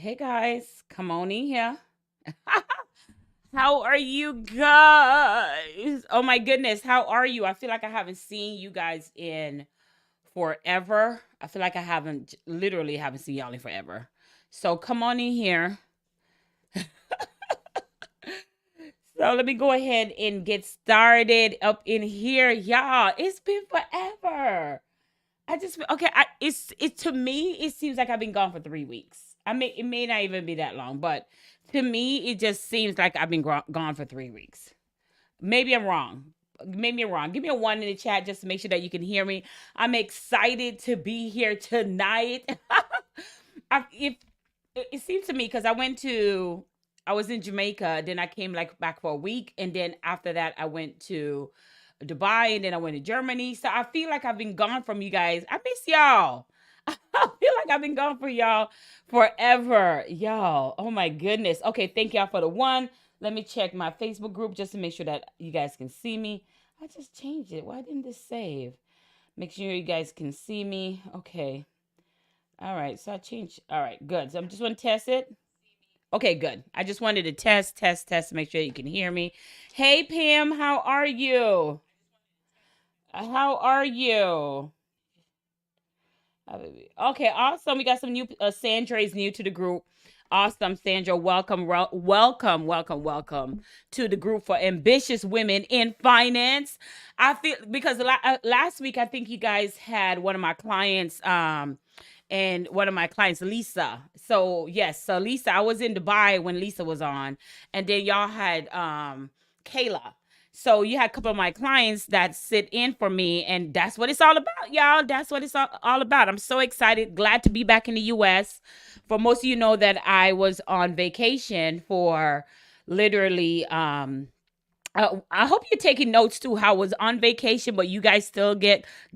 Hey guys, come on in here. How are you guys? Oh my goodness, how are you? I feel like I haven't seen you guys in forever. I feel like I haven't literally haven't seen y'all in forever. So come on in here. So let me go ahead and get started up in here. Y'all, it's been forever. I just okay. It to me. It seems like I've been gone for 3 weeks. It may not even be that long, but to me, it just seems like I've been gone for 3 weeks. Maybe I'm wrong. Maybe I'm wrong. Give me a one in the chat just to make sure that you can hear me. I'm excited to be here tonight. If it seems to me because I was in Jamaica, then I came like back for a week, and then after that I went to Dubai, and then I went to Germany. So I feel like I've been gone from you guys. I miss y'all. I feel like I've been gone for y'all forever. Y'all. Oh my goodness. Okay, thank y'all for the one. Let me check my Facebook group just to make sure that you guys can see me. I just changed it. Why didn't this save? Make sure you guys can see me. Okay. All right. So I changed. All right. Good. So I'm just want to test it. Okay, good. I just wanted to test to make sure you can hear me. Hey, Pam, how are you? How are you? Okay, awesome. We got some new. Sandra is new to the group. Awesome, Sandra. Welcome to the group for ambitious women in finance. I feel because last week I think you guys had one of my clients, and one of my clients, Lisa. So yes, so Lisa, I was in Dubai when Lisa was on, and then y'all had Kayla. So you had a couple of my clients that sit in for me, and that's what it's all about, y'all. That's what it's all about. I'm so excited, glad to be back in the U.S. For most of you know that I was on vacation for literally I hope you're taking notes too. How I was on vacation, but you guys still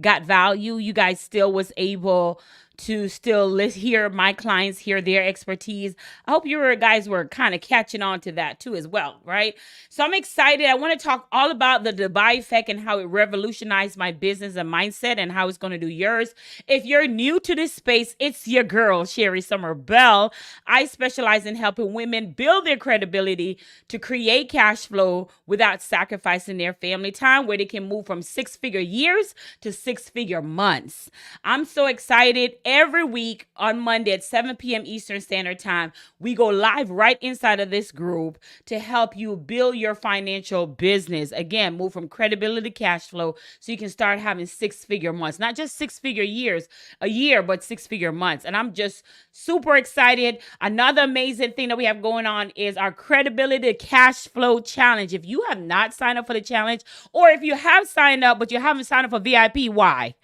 got value. You guys still was able to still hear my clients hear their expertise. I hope guys were kind of catching on to that too as well, right? So I'm excited. I want to talk all about the Dubai effect and how it revolutionized my business and mindset and how it's going to do yours. If you're new to this space, it's your girl, Sherri Summer Bell. I specialize in helping women build their credibility to create cash flow without sacrificing their family time, where they can move from six-figure years to six-figure months. I'm so excited. Every week on Monday at 7 p.m. Eastern Standard Time, we go live right inside of this group to help you build your financial business. Again, move from credibility to cash flow so you can start having six-figure months, not just six-figure years, a year, but six-figure months. And I'm just super excited. Another amazing thing that we have going on is our credibility to cash flow challenge. If you have not signed up for the challenge, or if you have signed up but you haven't signed up for VIP, why?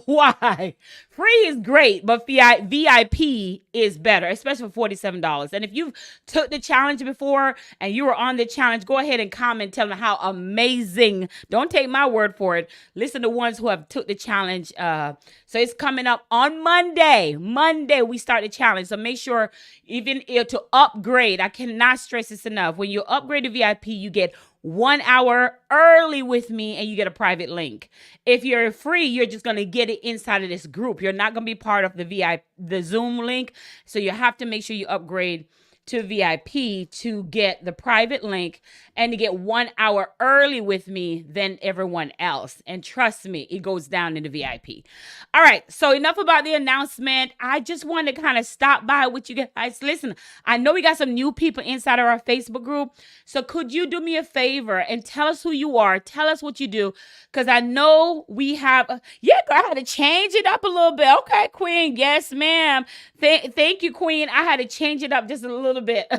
Why? Free is great, but VIP is better, especially for $47. And if you've took the challenge before and you were on the challenge, go ahead and comment, tell them how amazing. Don't take my word for it. Listen to ones who have took the challenge. So it's coming up on Monday. Monday we start the challenge. So make sure even to upgrade. I cannot stress this enough. When you upgrade to VIP, you get 1 hour early with me and you get a private link. If you're free, you're just going to get it inside of this group. You're not going to be part of the Zoom link. So you have to make sure you upgrade to VIP to get the private link and to get 1 hour early with me than everyone else. And trust me, it goes down in the VIP. All right. So enough about the announcement. I just wanted to kind of stop by with you guys. Listen, I know we got some new people inside of our Facebook group. So could you do me a favor and tell us who you are? Tell us what you do. Because I know we have, yeah, I had to change it up a little bit. Okay, Queen. Yes, ma'am. Thank you, Queen. I had to change it up just a little bit.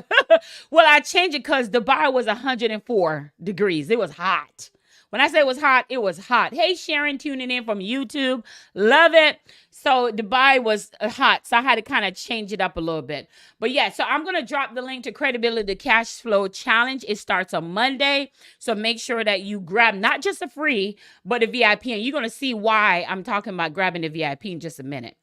Well, I changed it because Dubai was 104 degrees. It was hot. When I say it was hot, it was hot. Hey, Sharon, tuning in from YouTube. Love it. So Dubai was hot. So I had to kind of change it up a little bit. But yeah, so I'm going to drop the link to Credibility Cash Flow Challenge. It starts on Monday. So make sure that you grab not just a free, but a VIP. And you're going to see why I'm talking about grabbing the VIP in just a minute.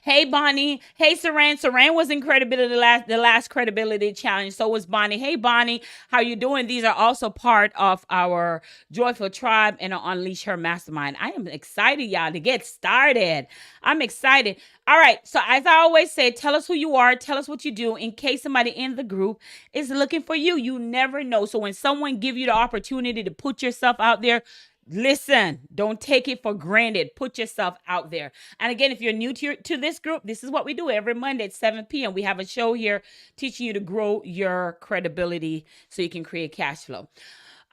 Hey Bonnie. Hey Saran. Saran was in credibility the last credibility challenge. So was Bonnie. Hey Bonnie, how you doing? These are also part of our Joyful Tribe and Unleash Her Mastermind. I am excited, y'all, to get started. I'm excited. All right. So as I always say, tell us who you are, tell us what you do in case somebody in the group is looking for you. You never know. So when someone give you the opportunity to put yourself out there, listen, don't take it for granted. Put yourself out there. And again, if you're new to this group, this is what we do every Monday at 7 p.m. We have a show here teaching you to grow your credibility so you can create cash flow.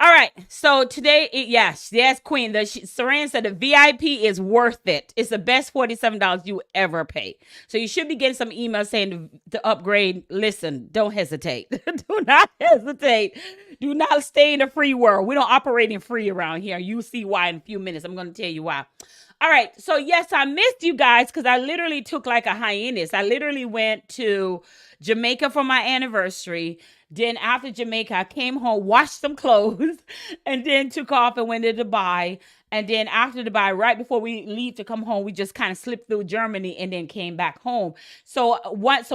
All right. So today, yes, Queen. Saran said the VIP is worth it. It's the best $47 you ever pay. So you should be getting some emails saying to upgrade. Listen, don't hesitate. Do not hesitate. Do not stay in the free world. We don't operate in free around here. You'll see why in a few minutes. I'm going to tell you why. All right. So yes, I missed you guys because I literally took like a hiatus. I literally went to Jamaica for my anniversary. Then after Jamaica, I came home, washed some clothes, and then took off and went to Dubai. And then after Dubai, right before we leave to come home, we just kind of slipped through Germany and then came back home. So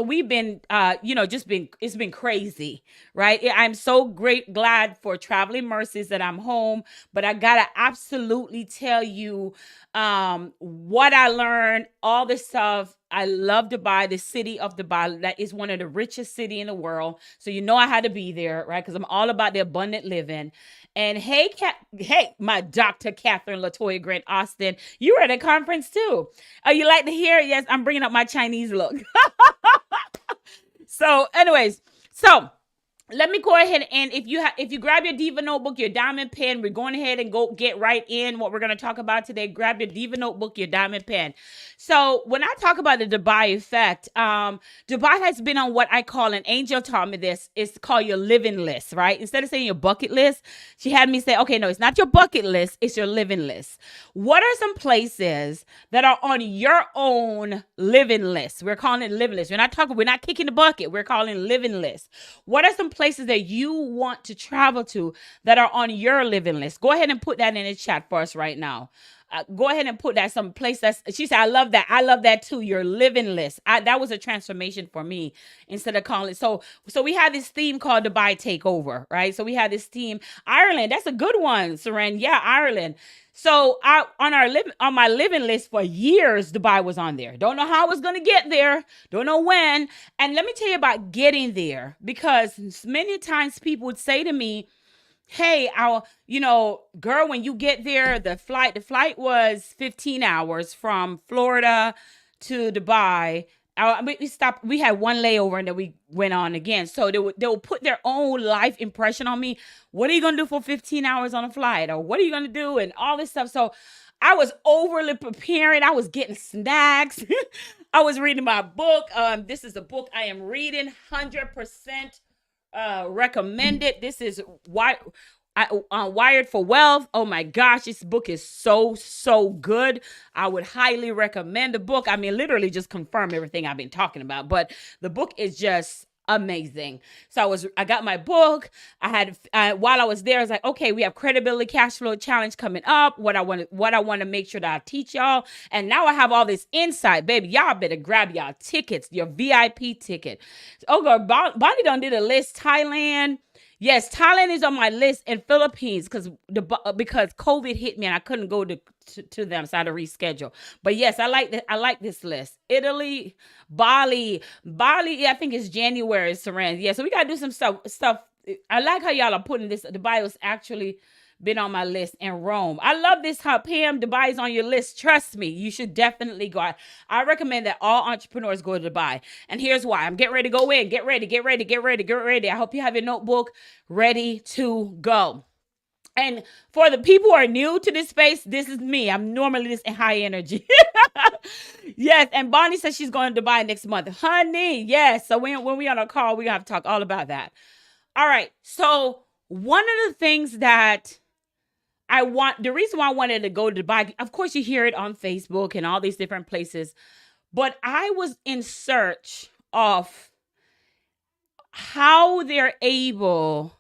we've been, it's been crazy, right? I'm so glad for traveling mercies that I'm home, but I gotta absolutely tell you, what I learned, all this stuff. I love Dubai, the city of Dubai. That is one of the richest city in the world. So you know I had to be there, right? Because I'm all about the abundant living. And hey, my Dr. Catherine Latoya Grant Austin, you were at a conference too. Oh, you like to hear? Yes, I'm bringing up my Chinese look. So, anyways, let me go ahead and if you grab your Diva notebook, your diamond pen, we're going ahead and go get right in what we're going to talk about today. Grab your Diva notebook, your diamond pen. So when I talk about the Dubai effect, Dubai has been on what I call, an angel taught me this, it's called your living list, right? Instead of saying your bucket list, she had me say, okay, no, it's not your bucket list, it's your living list. What are some places that are on your own living list? We're calling it living list. We're not kicking the bucket. We're calling it living list. What are some places that you want to travel to that are on your living list? Go ahead and put that in the chat for us right now. Go ahead and put that some place she said, I love that too. Your living list. That was a transformation for me instead of calling it. So we have this theme called Dubai Takeover, right? So we have this theme, Ireland. That's a good one, Seren. Yeah, Ireland. So on my living list for years, Dubai was on there. Don't know how I was going to get there. Don't know when. And let me tell you about getting there, because many times people would say to me, hey, girl, when you get there, the flight was 15 hours from Florida to Dubai. We stopped. We had one layover and then we went on again. So they will put their own life impression on me. What are you going to do for 15 hours on a flight? Or what are you going to do? And all this stuff. So I was overly preparing. I was getting snacks. I was reading my book. This is the book I am reading, 100% recommended. This is Wired for Wealth. Oh my gosh, this book is so good. I would highly recommend the book. I mean, literally just confirm everything I've been talking about, but the book is just amazing. So I got my book. I had while I was there, I was like, okay, we have credibility cash flow challenge coming up. What I want to make sure that I teach y'all. And now I have all this insight, baby. Y'all better grab y'all tickets, your VIP ticket. Oh God, Bonnie done did a list. Thailand. Yes, Thailand is on my list, and Philippines because COVID hit me and I couldn't go to them, so I had to reschedule. But yes, I like this list. Italy, Bali. I think it's January, Saran. Yeah, so we gotta do some stuff. I like how y'all are putting this. Dubai was actually been on my list, and Rome. I love this, how Pam, Dubai is on your list. Trust me, you should definitely go. I recommend that all entrepreneurs go to Dubai. And here's why. I'm getting ready to go in. Get ready. I hope you have your notebook ready to go. And for the people who are new to this space, this is me. I'm normally this high energy. Yes, and Bonnie says she's going to Dubai next month. Honey, yes. So when we on a call, we have to talk all about that. All right. So one of the things that the reason why I wanted to go to Dubai, of course you hear it on Facebook and all these different places, but I was in search of how they're able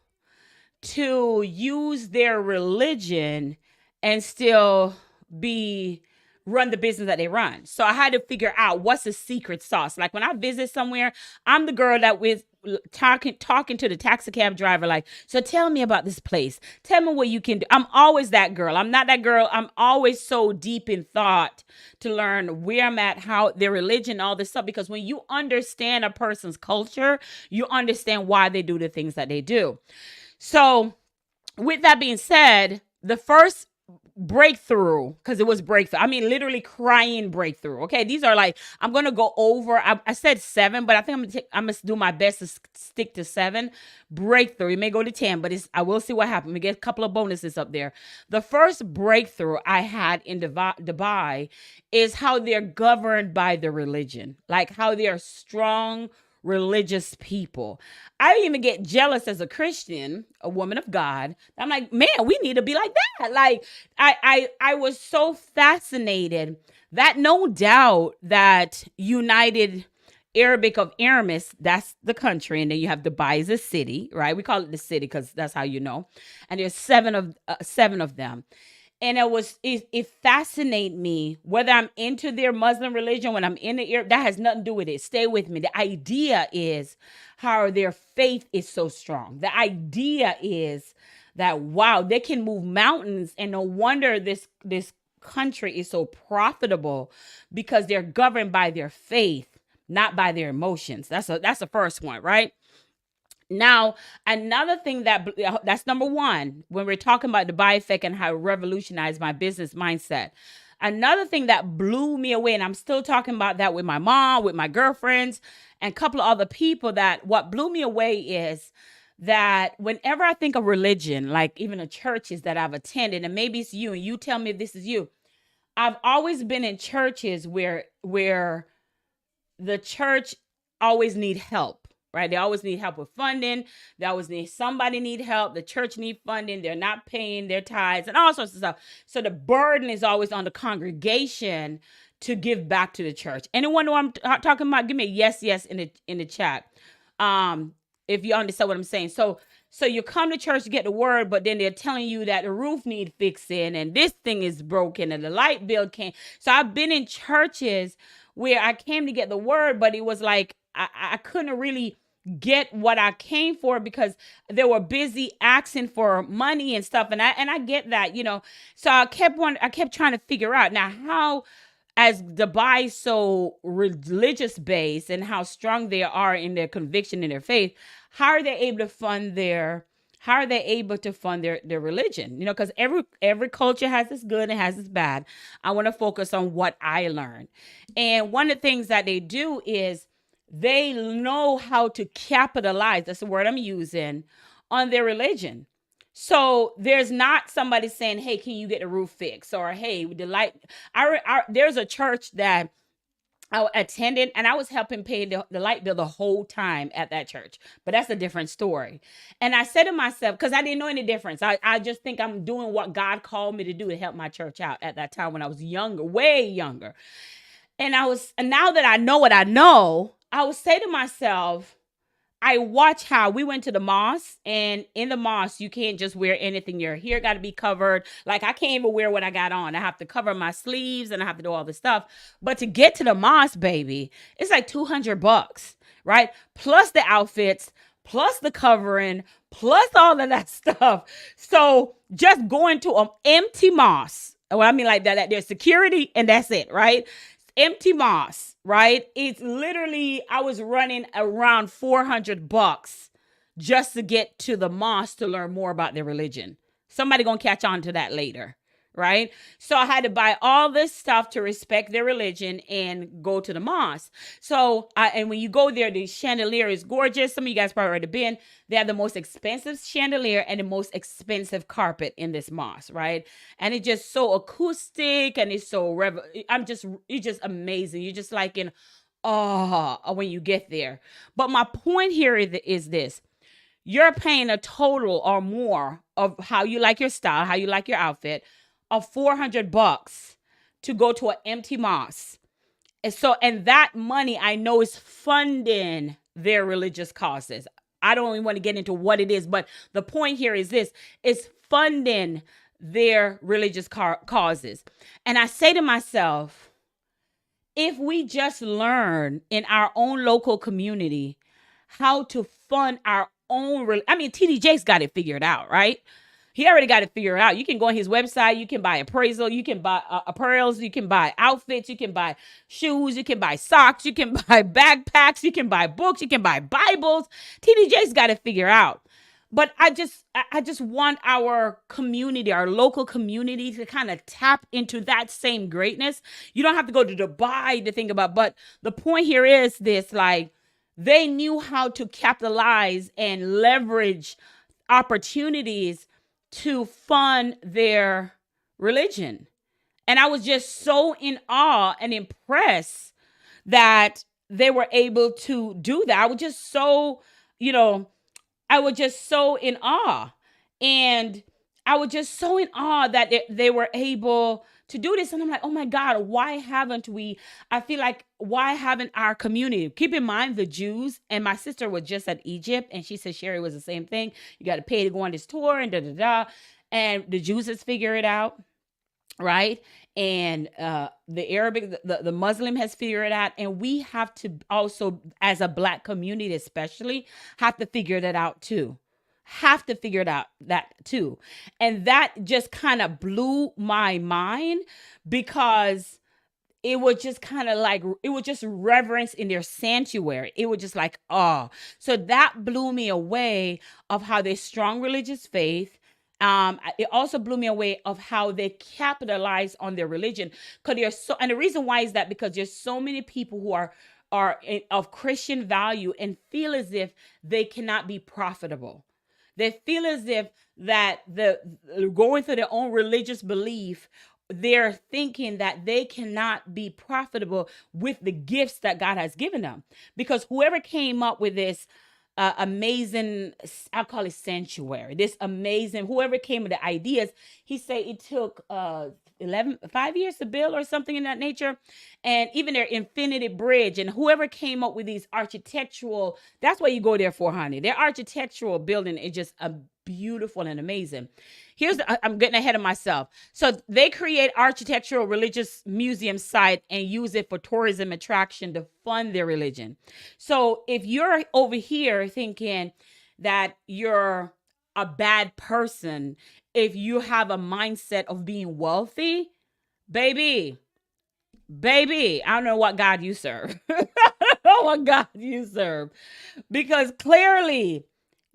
to use their religion and still be run the business that they run. So I had to figure out what's the secret sauce. Like when I visit somewhere, I'm the girl that was talking to the taxi cab driver, like, so tell me about this place. Tell me what you can do. I'm always that girl. I'm not that girl. I'm always so deep in thought to learn where I'm at, how their religion, all this stuff. Because when you understand a person's culture, you understand why they do the things that they do. So with that being said, the first breakthrough, because it was breakthrough, I mean literally crying breakthrough. Okay, these are like, I'm gonna go over, I said 7, but I think I'm gonna do my best to stick to 7 breakthrough. It may go to 10, but I will see what happens. We get a couple of bonuses up there. The first breakthrough I had in Dubai is how they're governed by the religion, like how they are strong religious people. I even get jealous as a Christian, a woman of God. I'm like, man, we need to be like that. Like, I was so fascinated that no doubt that United Arabic of Aramis, that's the country, and then you have Dubai as a city, right? We call it the city because that's how you know. And there's seven of them. And it fascinates me whether I'm into their Muslim religion, when I'm in the Arab, that has nothing to do with it. Stay with me. The idea is how their faith is so strong. The idea is that, wow, they can move mountains, and no wonder this country is so profitable, because they're governed by their faith, not by their emotions. That's the first one, right? Now, another thing that's number 1, when we're talking about the Dubai effect and how it revolutionized my business mindset. Another thing that blew me away, and I'm still talking about that with my mom, with my girlfriends, and a couple of other people, that what blew me away is that whenever I think of religion, like even the churches that I've attended, and maybe it's you, and you tell me if this is you, I've always been in churches where the church always need help. Right? They always need help with funding. They always need somebody need help. The church need funding. They're not paying their tithes and all sorts of stuff. So the burden is always on the congregation to give back to the church. Anyone know what I'm talking about? Give me a yes in the chat. If you understand what I'm saying. So you come to church to get the word, but then they're telling you that the roof need fixing and this thing is broken and the light bill can't. So I've been in churches where I came to get the word, but it was like I couldn't really get what I came for because they were busy asking for money and stuff. And I get that, so I kept trying to figure out now how, as Dubai is so religious based and how strong they are in their conviction in their faith, how are they able to fund their religion? Because every culture has its good and has its bad. I want to focus on what I learned. And one of the things that they do is they know how to capitalize, that's the word I'm using, on their religion. So there's not somebody saying, hey, can you get the roof fixed? Or, hey, the light. There's a church that I attended, and I was helping pay the light bill the whole time at that church. But that's a different story. And I said to myself, because I didn't know any difference, I just think I'm doing what God called me to do to help my church out at that time when I was younger, way younger. And now that I know what I know, I would say to myself, I watch how we went to the mosque, and in the mosque, you can't just wear anything. Your hair got to be covered. Like, I can't even wear what I got on. I have to cover my sleeves and I have to do all this stuff. But to get to the mosque, baby, it's like $200, right? Plus the outfits, plus the covering, plus all of that stuff. So just going to an empty mosque, well, I mean like that there's security and that's it, right? Empty mosque, right? It's literally, I was running around $400 just to get to the mosque to learn more about their religion. Somebody gonna catch on to that later, right? So I had to buy all this stuff to respect their religion and go to the mosque. So, and when you go there, the chandelier is gorgeous. Some of you guys probably already been. They have the most expensive chandelier and the most expensive carpet in this mosque, right? And it's just so acoustic and it's so it's just amazing. You're just like in awe when you get there. But my point here is this. You're paying a total or more of how you like your style, how you like your outfit, of $400 to go to an empty mosque. And that money I know is funding their religious causes. I don't even want to get into what it is, but the point here is this: it's funding their religious causes. And I say to myself, if we just learn in our own local community how to fund our own, I mean, TD Jakes got it figured out, right? He already got it figured out. You can go on his website. You can buy appraisal. You can buy apparels. You can buy outfits. You can buy shoes. You can buy socks. You can buy backpacks. You can buy books. You can buy Bibles. TD Jakes got it figured out. But I just want our community, our local community, to kind of tap into that same greatness. You don't have to go to Dubai to think about, but the point here is this, like, they knew how to capitalize and leverage opportunities to fund their religion. And I was just so in awe and impressed that they were able to do that. I was just so, I was just so in awe. And I was just so in awe that they were able to do this. And I'm like, oh my God, why haven't we? I feel like, why haven't our community? Keep in mind the Jews, and my sister was just at Egypt, and she said Sherri was the same thing. You got to pay to go on this tour and da. And the Jews has figured it out, right? And the Arabic, the Muslim has figured it out. And we have to also, as a Black community especially, have to figure that out too. Have to figure it out that too. And that just kind of blew my mind, because it was just kind of like, it was just reverence in their sanctuary. It was just like, oh. So that blew me away of how they strong religious faith. It also blew me away of how they capitalize on their religion. And the reason why is that because there's so many people who are of Christian value and feel as if they cannot be profitable. They feel as if that going through their own religious belief, they're thinking that they cannot be profitable with the gifts that God has given them. Because whoever came up with this amazing, I'll call it sanctuary, this amazing, whoever came with the ideas, he said it took 5 years to build or something in that nature. And even their Infinity Bridge, and whoever came up with these architectural, that's what you go there for, honey. Their architectural building is just beautiful and amazing. I'm getting ahead of myself. So they create architectural religious museum site and use it for tourism attraction to fund their religion. So if you're over here thinking that you're a bad person, if you have a mindset of being wealthy, baby, I don't know what God you serve. I don't know what God you serve. Because clearly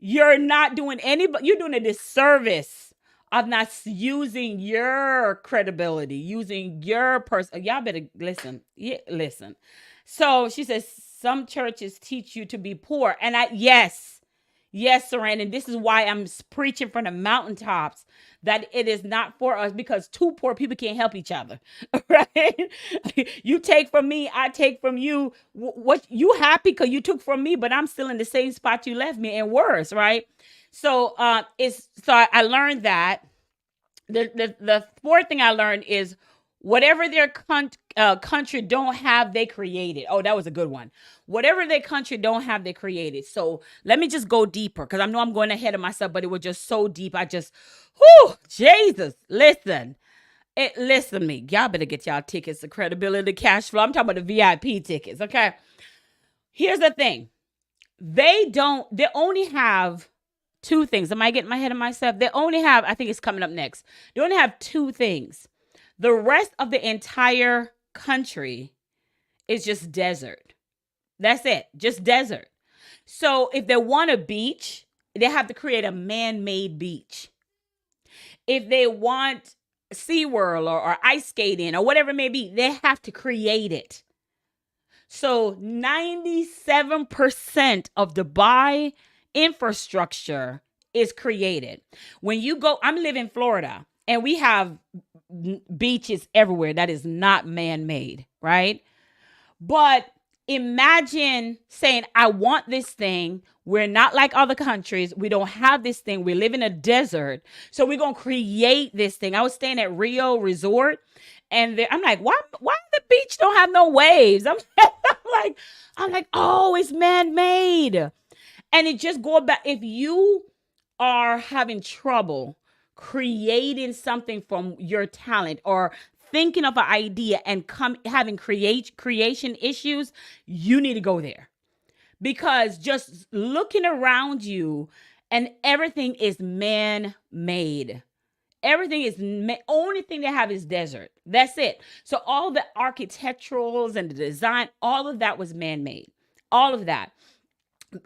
you're not doing you're doing a disservice of not using your credibility, using your person. Y'all better listen. Yeah, listen. So she says, some churches teach you to be poor. And yes, Saran. And this is why I'm preaching from the mountaintops that it is not for us, because two poor people can't help each other, right? You take from me, I take from you. What you happy because you took from me, but I'm still in the same spot you left me, and worse, right? So I learned that. The fourth thing I learned is whatever their country don't have, they created. Oh, that was a good one. Whatever their country don't have, they created. So let me just go deeper, because I know I'm going ahead of myself, but it was just so deep. Jesus, listen to me. Y'all better get y'all tickets, the credibility, cash flow. I'm talking about the VIP tickets, okay? Here's the thing. They only have two things. Am I getting my head of myself? They only have, I think it's coming up next. They only have two things. The rest of the entire country is just desert. That's it. Just desert. So if they want a beach, they have to create a man-made beach. If they want SeaWorld or ice skating or whatever it may be, they have to create it. So 97% of Dubai infrastructure is created. When you go, I'm living in Florida, and we have beaches everywhere that is not man-made, right? But imagine saying, I want this thing. We're not like other countries. We don't have this thing. We live in a desert. So we're going to create this thing. I was staying at Rio Resort, and I'm like, why the beach don't have no waves? I'm like, oh, it's man-made. And it just go back. If you are having trouble creating something from your talent, or thinking of an idea and having creation issues, you need to go there. Because just looking around you, and everything is man made. Everything is only thing they have is desert. That's it. So all the architecturals and the design, all of that was man made. All of that.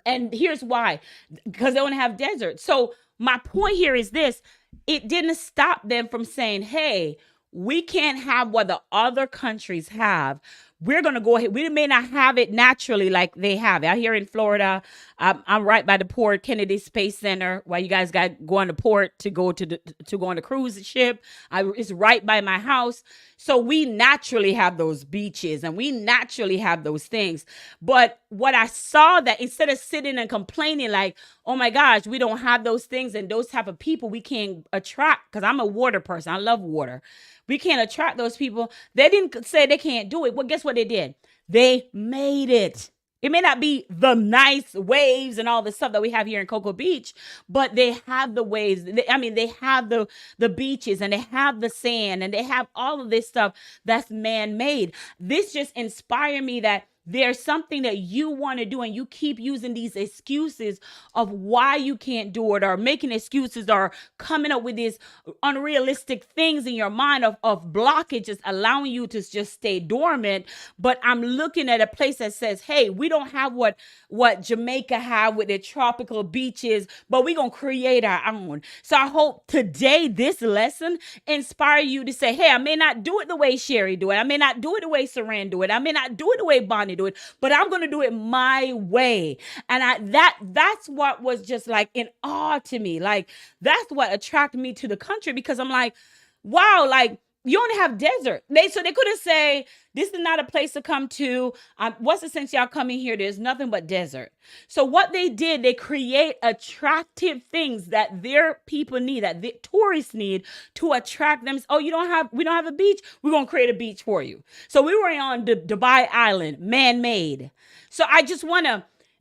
And here's why: because they want to have desert. So my point here is this: it didn't stop them from saying, hey, we can't have what the other countries have. We're going to go ahead. We may not have it naturally like they have it. Out here in Florida, I'm right by the port, Kennedy Space Center, while you guys got go on the port to go on the cruise ship. It's right by my house. So we naturally have those beaches and we naturally have those things. But what I saw, that instead of sitting and complaining like, oh my gosh, we don't have those things and those type of people we can't attract, because I'm a water person. I love water. We can't attract those people. They didn't say they can't do it. Well, guess what they did? They made it. It may not be the nice waves and all the stuff that we have here in Cocoa Beach, but they have the waves. They have the beaches, and they have the sand, and they have all of this stuff that's man-made. This just inspired me that there's something that you want to do, and you keep using these excuses of why you can't do it, or making excuses, or coming up with these unrealistic things in your mind of blockages, allowing you to just stay dormant. But I'm looking at a place that says, hey, we don't have what Jamaica have with their tropical beaches, but we're going to create our own. So I hope today this lesson inspire you to say, hey, I may not do it the way Sherri do it. I may not do it the way Saran do it. I may not do it the way Bonnie do it, but I'm going to do it my way. And that's what was just like in awe to me. Like, that's what attracted me to the country, because I'm like, wow, like, you only have desert. So they couldn't say, this is not a place to come to. What's the sense y'all coming here? There's nothing but desert. So what they did, they create attractive things that their people need, that the tourists need to attract them. Oh, we don't have a beach. We're going to create a beach for you. So we were on Dubai Island, man-made. So I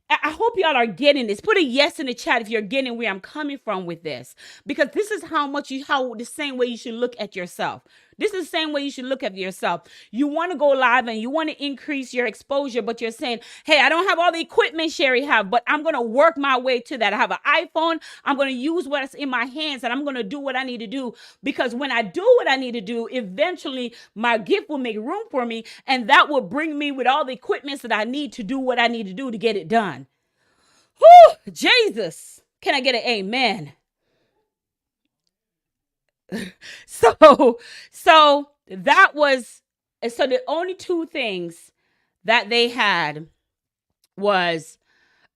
hope y'all are getting this. Put a yes in the chat if you're getting where I'm coming from with this, because this is how the same way you should look at yourself. This is the same way you should look at yourself. You want to go live and you want to increase your exposure, but you're saying, hey, I don't have all the equipment Sherri have, but I'm going to work my way to that. I have an iPhone. I'm going to use what's in my hands, and I'm going to do what I need to do, because when I do what I need to do, eventually my gift will make room for me, and that will bring me with all the equipment that I need to do what I need to do to get it done. Whew, Jesus. Can I get an amen? So the only two things that they had was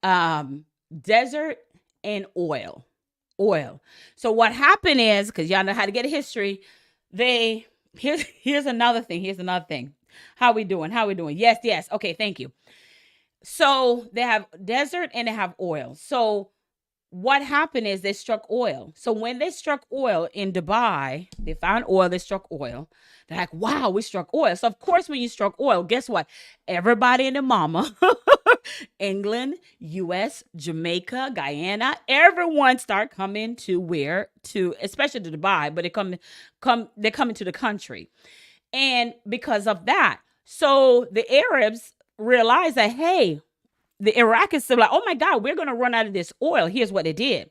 desert and oil. So what happened is, because y'all know how to get a history, here's another thing. How we doing? Yes. Okay, thank you. So they have desert and they have oil. So what happened is they struck oil. So when they struck oil in Dubai, they found oil, they struck oil. They're like, wow, we struck oil. So of course, when you struck oil, guess what? Everybody and their mama, England, US, Jamaica, Guyana, everyone start coming to especially to Dubai, but they're coming to the country. And because of that, so the Arabs realized that, hey, the Iraqis are like, oh my God, we're going to run out of this oil. Here's what they did.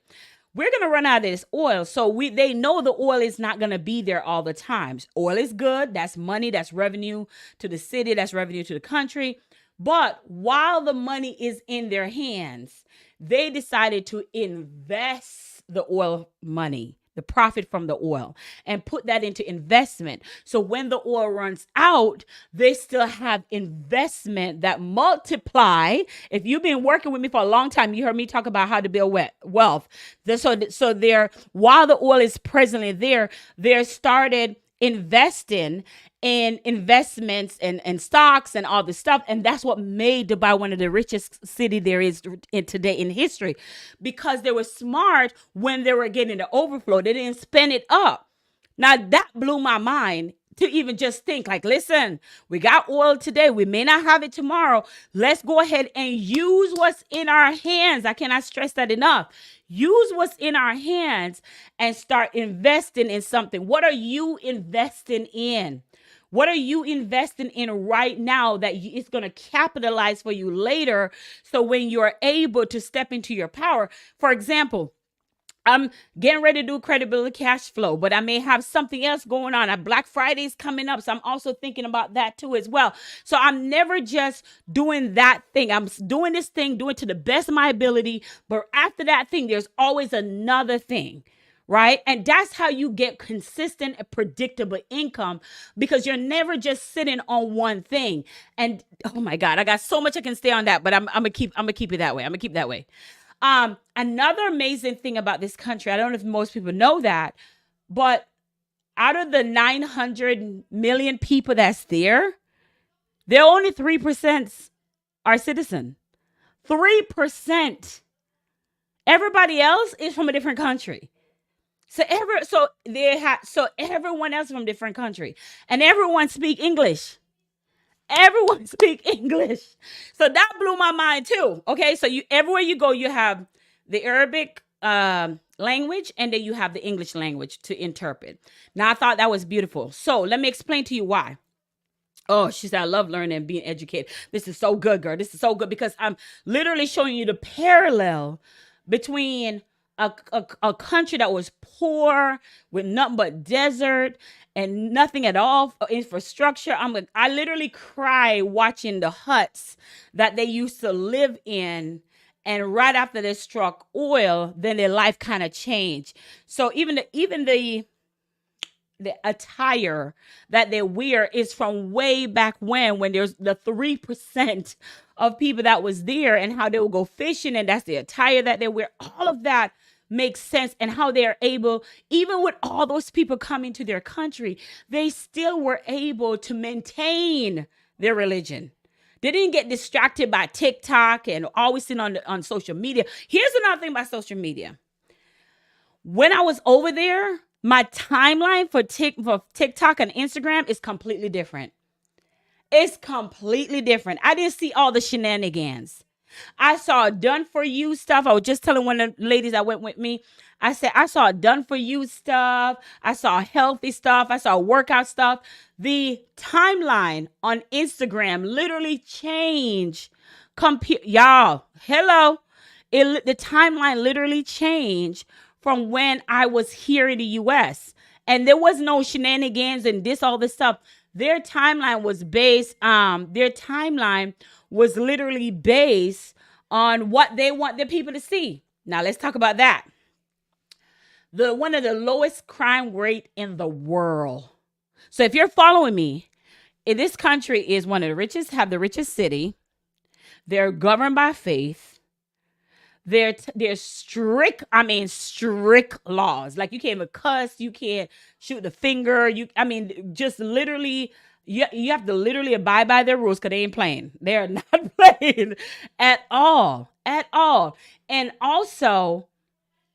We're going to run out of this oil. So they know the oil is not going to be there all the time. Oil is good. That's money. That's revenue to the city. That's revenue to the country. But while the money is in their hands, they decided to invest the oil money, the profit from the oil, and put that into investment. So when the oil runs out, they still have investment that multiply. If you've been working with me for a long time, you heard me talk about how to build wealth. While the oil is presently there, they're started investing in investments and stocks and all this stuff. And that's what made Dubai one of the richest city there is today in history, because they were smart when they were getting the overflow. They didn't spend it up. Now that blew my mind to even just think like, listen, we got oil today. We may not have it tomorrow. Let's go ahead and use what's in our hands. I cannot stress that enough. Use what's in our hands and start investing in something. What are you investing in? What are you investing in right now that it's going to capitalize for you later? So when you're able to step into your power, for example, I'm getting ready to do credibility cash flow, but I may have something else going on. Black Friday is coming up. So I'm also thinking about that too as well. So I'm never just doing that thing. I'm doing this thing, doing it to the best of my ability. But after that thing, there's always another thing. Right. And that's how you get consistent and predictable income, because you're never just sitting on one thing. And oh my God, I got so much I can stay on that, but I'm gonna keep it that way. I'm gonna keep it that way. Another amazing thing about this country, I don't know if most people know that, but out of the 900 million people that's there only 3% are citizen. 3%. Everybody else is from a different country. So everyone else from different country, and everyone speak English. Everyone speak English. So that blew my mind too. Okay, so everywhere you go, you have the Arabic language, and then you have the English language to interpret. Now I thought that was beautiful. So let me explain to you why. Oh, she said, I love learning and being educated. This is so good, girl. This is so good, because I'm literally showing you the parallel between a country that was poor with nothing but desert and nothing at all for infrastructure. I literally cry watching the huts that they used to live in. And right after they struck oil, then their life kind of changed. So even the attire that they wear is from way back when there's the 3% of people that was there, and how they would go fishing, and that's the attire that they wear. All of that makes sense, and how they're able, even with all those people coming to their country, they still were able to maintain their religion. They didn't get distracted by TikTok and always sitting on social media. Here's another thing about social media. When I was over there, my timeline for TikTok and Instagram is completely different. It's completely different. I didn't see all the shenanigans. I saw done for you stuff. I was just telling one of the ladies that went with me, I said, I saw done for you stuff. I saw healthy stuff. I saw workout stuff. The timeline on Instagram literally changed. Y'all, hello. The timeline literally changed from when I was here in the US. And there was no shenanigans and all this stuff. Their timeline was literally based on what they want their people to see. Now let's talk about that. One of the lowest crime rate in the world. So if you're following me, in this country is one of the richest city. They're governed by faith. They're strict laws. Like you can't even cuss, you can't shoot the finger. Just literally, you have to literally abide by their rules, because they ain't playing. They're not playing at all. And also,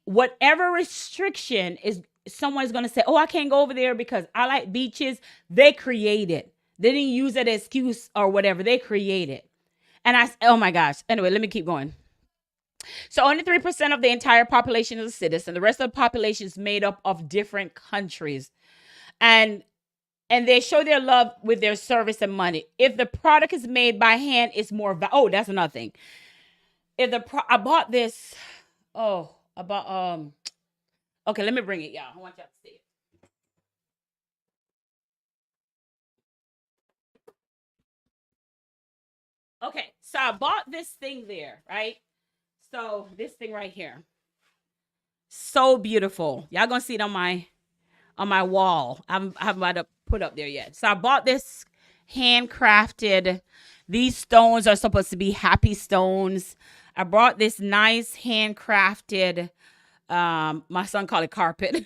whatever restriction is, someone's going to say, oh, I can't go over there because I like beaches. They create it. They didn't use it as excuse or whatever. They create it. And oh my gosh. Anyway, let me keep going. So only 3% of the entire population is a citizen. The rest of the population is made up of different countries. And they show their love with their service and money. If the product is made by hand, it's more that's another thing. I bought this, okay, let me bring it, y'all. I want y'all to see it. Okay, so I bought this thing there, right? So this thing right here. So beautiful. Y'all gonna see it on my wall. I'm about to put up there yet. So I bought this handcrafted. These stones are supposed to be happy stones. I brought this nice handcrafted, my son called it carpet,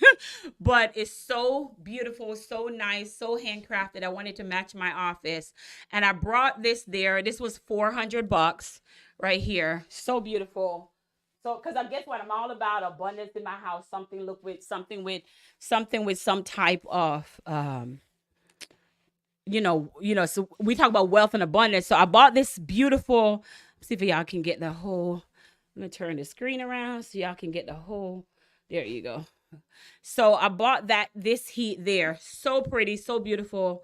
but it's so beautiful, so nice, so handcrafted. I wanted to match my office, and I brought this there. This was $400 right here. So beautiful. So, because I guess what I'm all about, abundance in my house. Something with some type of so we talk about wealth and abundance. So I bought this beautiful, see if y'all can get the whole, let me turn the screen around so y'all can get the whole, there you go. So I bought this heat there. So pretty, so beautiful.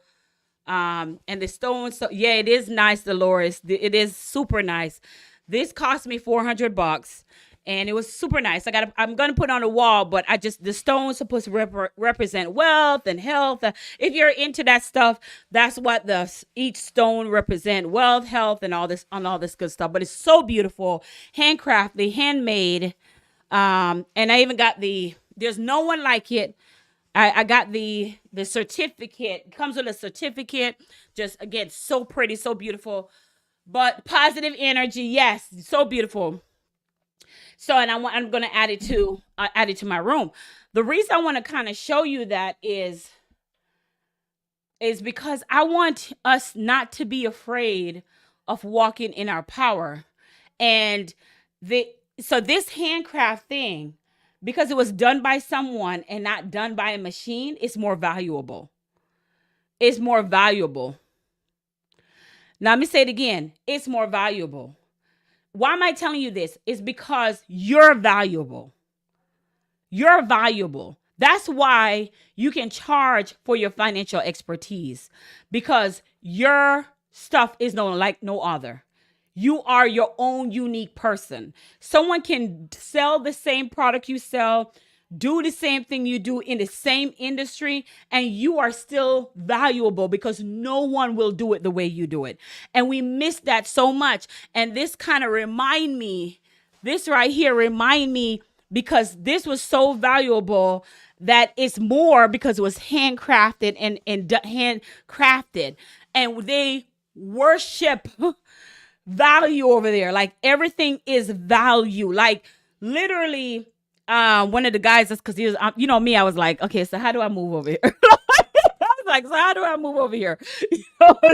And the stones, so yeah, it is nice, Dolores. It is super nice. This cost me $400 and it was super nice. I'm gonna put it on the wall, but the stone's supposed to represent wealth and health. If you're into that stuff, that's what each stone represent: wealth, health, and all this good stuff. But it's so beautiful, handcrafted, handmade. And I even got there's no one like it. I got the certificate. It comes with a certificate. Just again, so pretty, so beautiful. But positive energy, yes, so beautiful. So, and I'm gonna add it to my room. The reason I want to kind of show you that is because I want us not to be afraid of walking in our power. And so this handcraft thing, because it was done by someone and not done by a machine, it's more valuable. It's more valuable. Now, let me say it again. It's more valuable. Why am I telling you this? It's because you're valuable. You're valuable. That's why you can charge for your financial expertise, because your stuff is like no other. You are your own unique person. Someone can sell the same product you sell, do the same thing you do in the same industry, and you are still valuable because no one will do it the way you do it. And we miss that so much. And this kind of this right here remind me, because this was so valuable, that it's more because it was handcrafted and handcrafted. And they worship value over there. Like everything is value. Like literally, one of the guys, that's because he was, me, I was like, okay, so how do I move over here? I was like, so how do I move over here?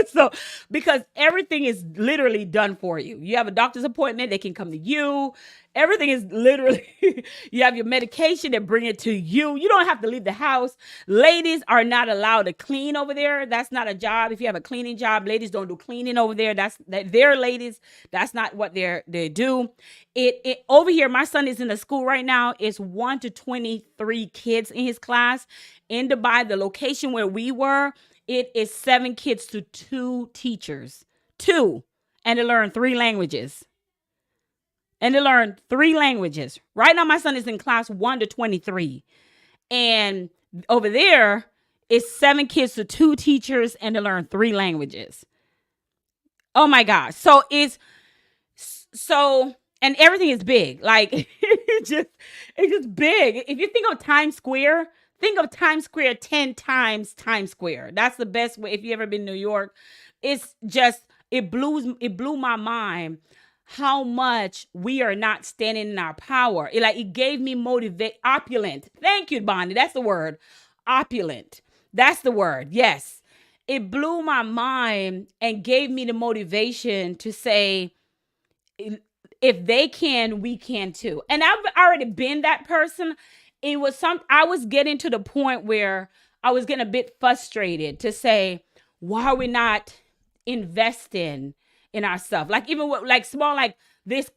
So because everything is literally done for you. You have a doctor's appointment, they can come to you. Everything is literally, you have your medication, they bring it to you. You don't have to leave the house. Ladies are not allowed to clean over there. That's not a job. If you have a cleaning job, ladies don't do cleaning over there. They're ladies. That's not what they do. It over here, my son is in the school right now. It's 1 to 23 kids in his class. In Dubai, the location where we were, it is 7 kids to 2 teachers. 2. And they learn 3 languages. Right now, my son is in class 1 to 23. And over there, it's 7 kids to 2 teachers, and they learn 3 languages. Oh my gosh. So and everything is big. Like it's just big. If you think of Times Square, think of Times Square 10 times Times Square. That's the best way. If you ever been to New York, it's just, it blew my mind how much we are not standing in our power. It gave me opulent. Thank you, Bonnie. That's the word. Opulent. That's the word. Yes. It blew my mind and gave me the motivation to say, if they can, we can too. And I've already been that person. I was getting to the point where I was getting a bit frustrated to say, why are we not investing in ourselves? Like even with like small, like this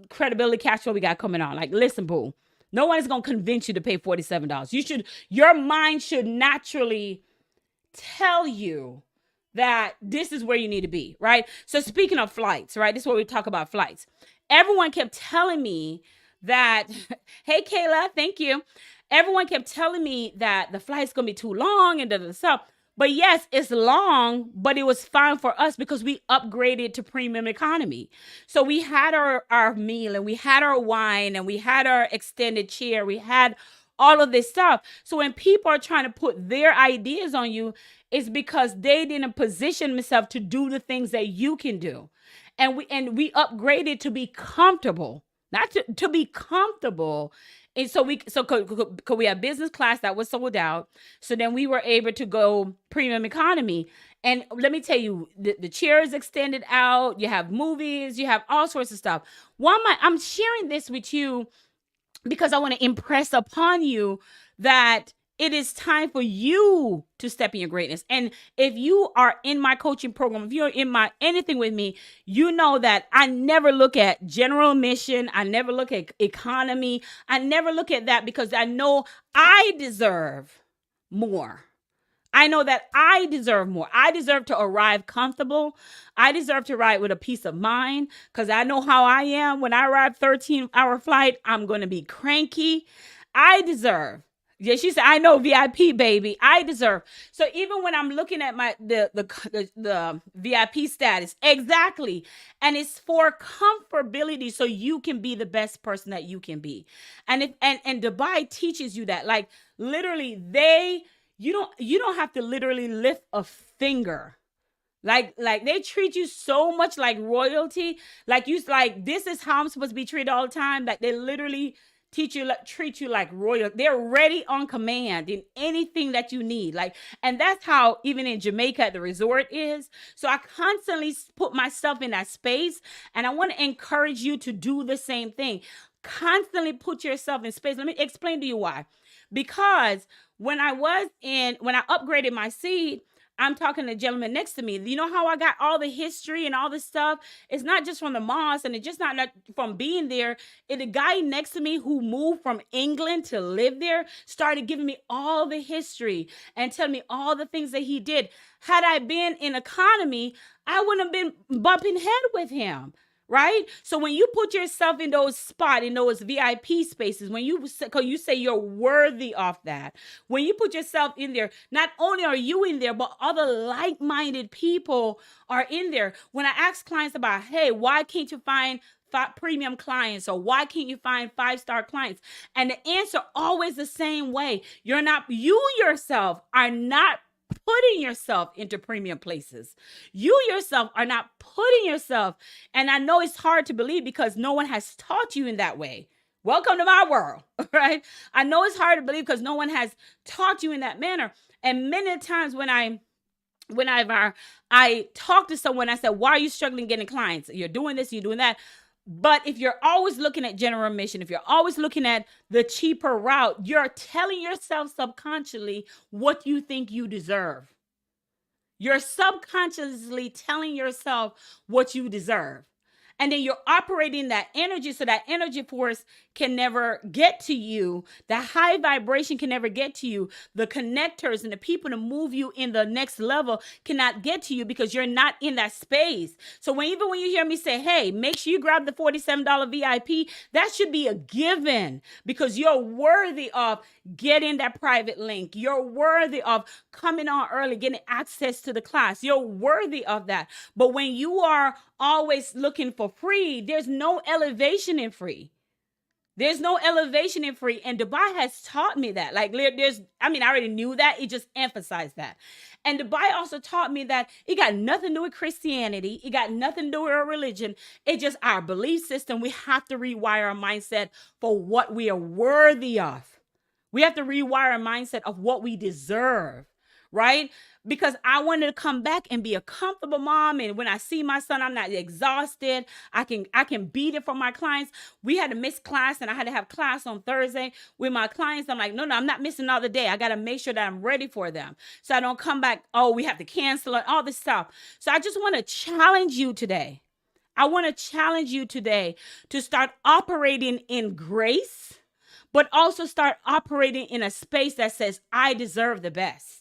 credibility cash flow we got coming on. Like, listen, boo, no one is going to convince you to pay $47. Your mind should naturally tell you that this is where you need to be, right? So speaking of flights, right? This is where we talk about flights. Everyone kept telling me that, hey, Kayla, thank you. Everyone kept telling me that the flight's going to be too long and stuff. But yes, it's long, but it was fine for us because we upgraded to premium economy. So we had our meal, and we had our wine, and we had our extended chair. We had all of this stuff. So when people are trying to put their ideas on you, it's because they didn't position themselves to do the things that you can do. And we upgraded to be comfortable, not to be comfortable. And so we have business class that was sold out. So then we were able to go premium economy. And let me tell you, the chair is extended out. You have movies, you have all sorts of stuff. I'm sharing this with you because I want to impress upon you that it is time for you to step in your greatness. And if you are in my coaching program, if you're in my anything with me, you know that I never look at general admission. I never look at economy. I never look at that because I know I deserve more. I know that I deserve more. I deserve to arrive comfortable. I deserve to arrive with a peace of mind because I know how I am. When I arrive 13-hour flight, I'm going to be cranky. I deserve. Yeah, she said, I know VIP, baby. I deserve. So even when I'm looking at the VIP status, exactly. And it's for comfortability so you can be the best person that you can be. And Dubai teaches you that. Like literally you don't have to literally lift a finger. Like they treat you so much like royalty. Like this is how I'm supposed to be treated all the time. Like they literally treat you like royal. They're ready on command in anything that you need. Like, and that's how even in Jamaica at the resort is. So I constantly put myself in that space, and I want to encourage you to do the same thing. Constantly put yourself in space. Let me explain to you why. Because when I upgraded my seed, I'm talking to the gentleman next to me. You know how I got all the history and all this stuff? It's not just from the mosque, and it's just not from being there. The guy next to me who moved from England to live there started giving me all the history and telling me all the things that he did. Had I been in economy, I wouldn't have been bumping head with him. Right? So when you put yourself in those spots, in those VIP spaces, when you say you're worthy of that, when you put yourself in there, not only are you in there, but other like-minded people are in there. When I ask clients about, hey, why can't you find premium clients, or why can't you find 5-star clients? And the answer always the same way. You yourself are not putting yourself into premium places. You yourself are not putting yourself, and I know it's hard to believe because no one has taught you in that way. Welcome to my world, right? I know it's hard to believe because no one has taught you in that manner. And many times whenever I talk to someone, I said, why are you struggling getting clients? You're doing this, you're doing that. But if you're always looking at general admission, if you're always looking at the cheaper route, you're telling yourself subconsciously what you think you deserve. You're subconsciously telling yourself what you deserve. And then you're operating that energy, so that energy force can never get to you. That high vibration can never get to you. The connectors and the people to move you in the next level cannot get to you because you're not in that space. So even when you hear me say, hey, make sure you grab the $47 VIP, that should be a given because you're worthy of getting that private link. You're worthy of coming on early, getting access to the class. You're worthy of that. But when you are always looking for free, there's no elevation in free. There's no elevation in free. And Dubai has taught me that. I already knew that. It just emphasized that. And Dubai also taught me that it got nothing to do with Christianity. It got nothing to do with our religion. It's just our belief system. We have to rewire our mindset for what we are worthy of. We have to rewire our mindset of what we deserve, right? Because I wanted to come back and be a comfortable mom. And when I see my son, I'm not exhausted. I can beat it for my clients. We had to miss class, and I had to have class on Thursday with my clients. I'm like, no, I'm not missing another day. I got to make sure that I'm ready for them. So I don't come back, oh, we have to cancel it, all this stuff. So I just want to challenge you today. I want to challenge you today to start operating in grace, but also start operating in a space that says, I deserve the best.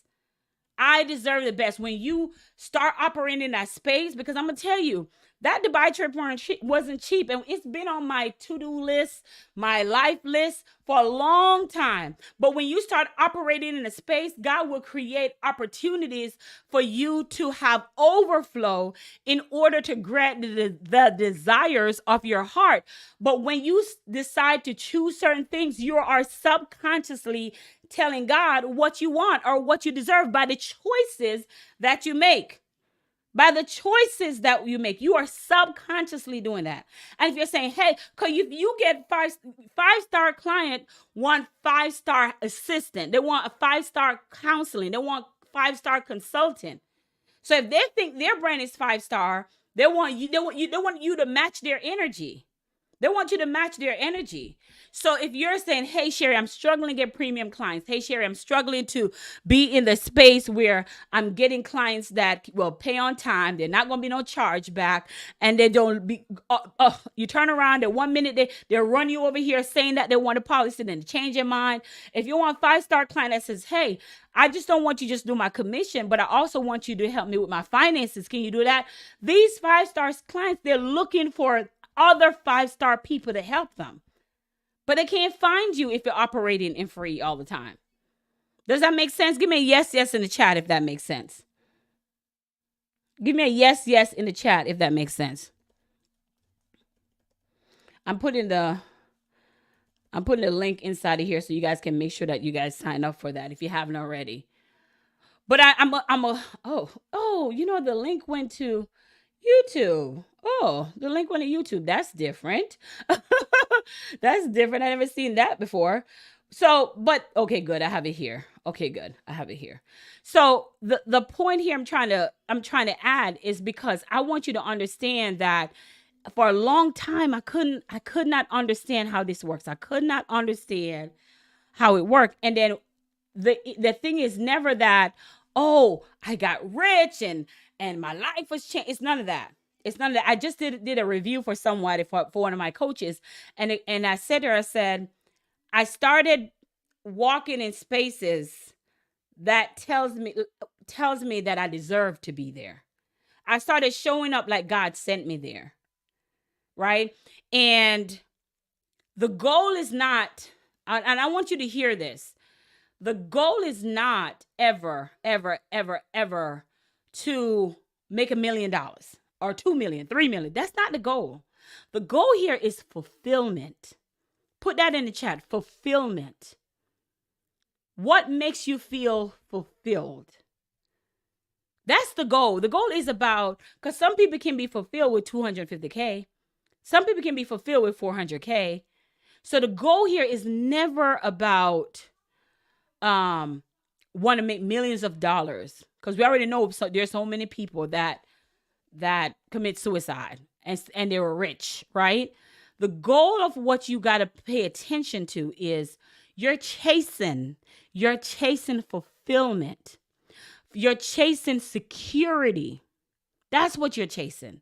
I deserve the best. When you start operating in that space, because I'm going to tell you, that Dubai trip wasn't cheap. And it's been on my to-do list, my life list for a long time. But when you start operating in a space, God will create opportunities for you to have overflow in order to grant the desires of your heart. But when you decide to choose certain things, you are subconsciously telling God what you want or what you deserve by the choices that you make. By the choices that you make, you are subconsciously doing that. And if you're saying, hey, because you get five-star client want 5-star assistant, they want a 5-star counseling, they want 5-star consultant. So if they think their brand is 5-star, they want you to match their energy. They want you to match their energy. So if you're saying, hey, Sherri, I'm struggling to get premium clients. Hey, Sherri, I'm struggling to be in the space where I'm getting clients that will pay on time. They're not going to be no charge back. And they don't be, you turn around at 1 minute, they'll run you over here saying that they want a policy, then change their mind. If you want a 5-star client that says, hey, I just don't want you to just do my commission, but I also want you to help me with my finances. Can you do that? These 5-star clients, they're looking for other 5-star people to help them. But they can't find you if you're operating in free all the time. Does that make sense? Give me a yes in the chat if that makes sense. Give me a yes in the chat if that makes sense. I'm putting the link inside of here so you guys can make sure that you guys sign up for that if you haven't already. But the link went to YouTube. Oh, the link went to YouTube. That's different. That's different. I never seen that before. So, but okay, good. I have it here. Okay, good. I have it here. So the point here I'm trying to add is because I want you to understand that for a long time I could not understand how this works. I could not understand how it worked. And then the thing is never that, oh, I got rich and my life was changed. It's none of that. It's none of that. I just did a review for somebody for one of my coaches. And I said to her, I said, I started walking in spaces that tells me that I deserve to be there. I started showing up like God sent me there. Right? And the goal is not, and I want you to hear this. The goal is not ever, ever, ever, ever to make $1 million or 2 million, 3 million. That's not the goal. The goal here is fulfillment. Put that in the chat. Fulfillment. What makes you feel fulfilled? That's the goal. The goal is about, because some people can be fulfilled with 250K. Some people can be fulfilled with 400K. So the goal here is never about want to make millions of dollars, because we already know there's so many people that commit suicide and they were rich, right? The goal of what you got to pay attention to is you're chasing fulfillment. You're chasing security. That's what you're chasing.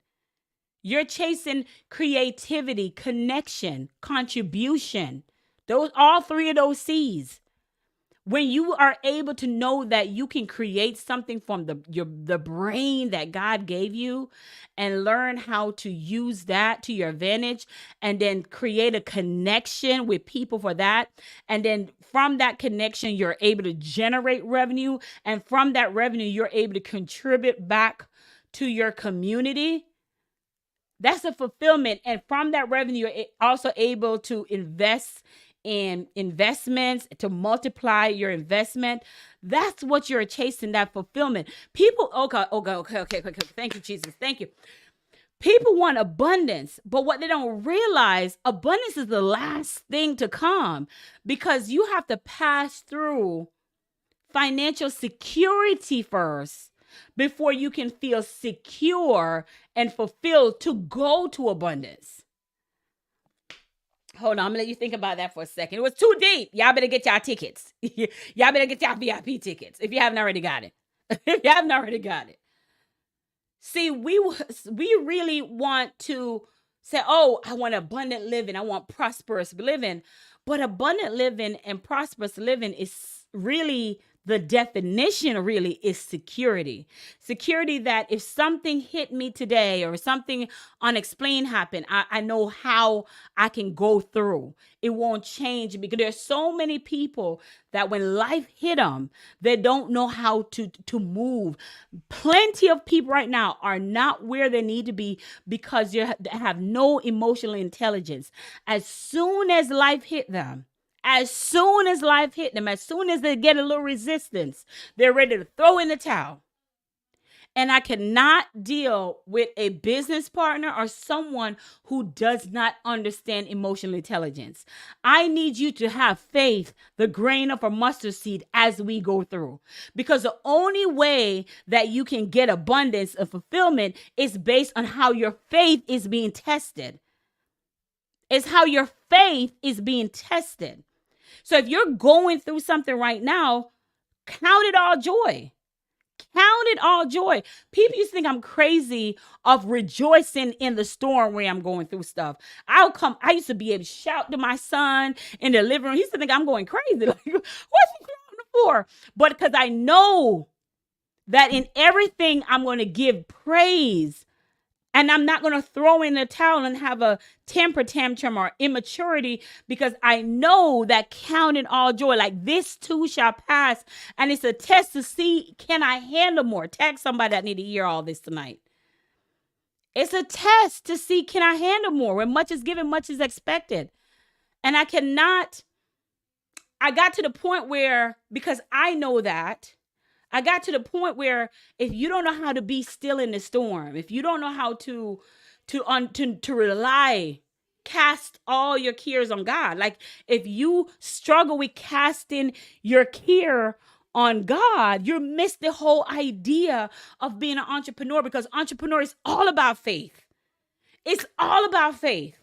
You're chasing creativity, connection, contribution. All 3 of those C's. When you are able to know that you can create something from the brain that God gave you and learn how to use that to your advantage, and then create a connection with people for that. And then from that connection, you're able to generate revenue. And from that revenue, you're able to contribute back to your community. That's a fulfillment. And from that revenue, you're also able to invest in investments, to multiply your investment. That's what you're chasing, that fulfillment. People, okay. Thank you, Jesus. Thank you. People want abundance, but what they don't realize, abundance is the last thing to come, because you have to pass through financial security first before you can feel secure and fulfilled to go to abundance. Hold on, I'm gonna let you think about that for a second. It was too deep. Y'all better get y'all tickets. Y'all better get y'all VIP tickets if you haven't already got it. If you haven't already got it. See, we really want to say, oh, I want abundant living. I want prosperous living. But abundant living and prosperous living is really, the definition really is security. Security that if something hit me today or something unexplained happened, I know how I can go through. It won't change, because there's so many people that when life hit them, they don't know how to move. Plenty of people right now are not where they need to be because they have no emotional intelligence. As soon as life hit them, as soon as they get a little resistance, they're ready to throw in the towel. And I cannot deal with a business partner or someone who does not understand emotional intelligence. I need you to have faith, the grain of a mustard seed, as we go through. Because the only way that you can get abundance of fulfillment is based on how your faith is being tested. It's how your faith is being tested. So if you're going through something right now, count it all joy. Count it all joy. People used to think I'm crazy of rejoicing in the storm where I'm going through stuff. I used to be able to shout to my son in the living room. He used to think I'm going crazy. Like, what's he crying for? But because I know that in everything I'm going to give praise, and I'm not going to throw in the towel and have a temper tantrum or immaturity, because I know that counting all joy, like this too shall pass. And it's a test to see, can I handle more? Tag somebody that need to hear all this tonight. It's a test to see, can I handle more? When much is given, much is expected. And I got to the point where, because I know that, I got to the point where if you don't know how to be still in the storm, if you don't know how to rely, cast all your cares on God. Like if you struggle with casting your care on God, you miss the whole idea of being an entrepreneur, because entrepreneur is all about faith. It's all about faith.